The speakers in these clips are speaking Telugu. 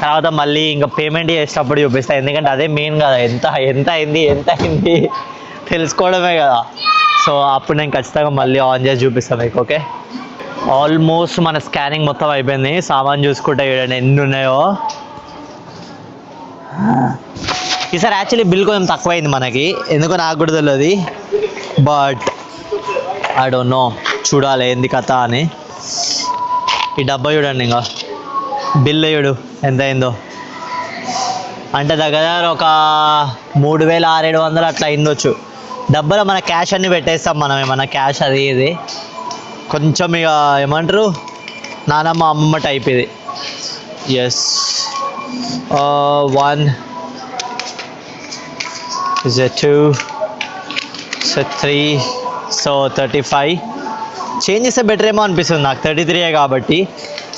తర్వాత మళ్ళీ ఇంకా పేమెంట్ చేసేటప్పుడు చూపిస్తాను, ఎందుకంటే అదే మెయిన్ కదా, ఎంత అయింది తెలుసుకోవడమే కదా. సో అప్పుడు నేను ఖచ్చితంగా మళ్ళీ ఆన్ చేసి చూపిస్తాను మీకు. ఓకే, ఆల్మోస్ట్ మన స్కానింగ్ మొత్తం అయిపోయింది. సామాన్ చూసుకుంటే చూడండి ఎన్ని ఉన్నాయో. ఈసారి యాక్చువల్లీ బిల్ కొంచెం తక్కువైంది మనకి, ఎందుకో నాకు కూడా తెలియదు, బట్ ఐ డోంట్ నో, చూడాలి ఏంది కథ అని. ఈ డబ్బా చూడండి, ఇంకా బిల్ చూడు ఎంత అయిందో, అంటే దగ్గర ఒక 3600-700 అట్లా అయిందొచ్చు. డబ్బాలో మన క్యాష్ అన్ని పెట్టేస్తాం మనం, ఏమన్నా క్యాష్ అది ఇది కొంచెం ఇక ఏమంటారు నానమ్మ అమ్మమ్మ టైప్ ఇది. ఎస్ 1 2 3 సో 35 చేంజ్ చేస్తే బెటర్ ఏమో అనిపిస్తుంది నాకు. 33 కాబట్టి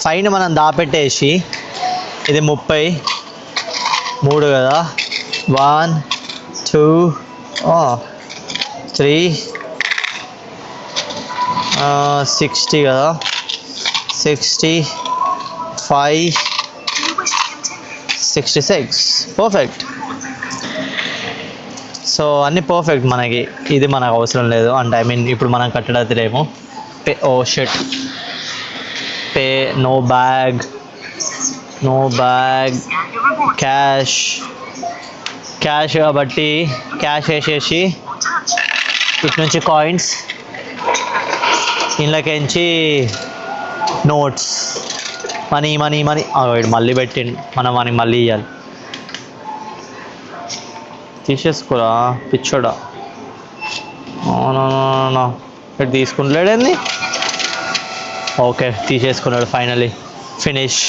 ఫైన్ మనం దాపెట్టేసి, ఇది 33 కదా, 1 2 3 60 కదా, 65 66 పర్ఫెక్ట్. సో అన్నీ పర్ఫెక్ట్ మనకి. ఇది మనకు అవసరం లేదు, అంటే ఐ మీన్ ఇప్పుడు మనం కట్టడలేమో. Pay, oh shit, pay, no bag, cash కాబట్టి క్యాష్ వేసేసి ఇటు నుంచి కాయిన్స్, ఇంట్లోకించి నోట్స్, మనీ మళ్ళీ పెట్టిండు, మనం మనకి మళ్ళీ ఇవ్వాలి. తీసేసుకోరా పిచ్చోడా, ఇక్కడ తీసుకుంటలేడండి. ఓకే తీసేసుకున్నాడు ఫైనలీ, ఫినిష్.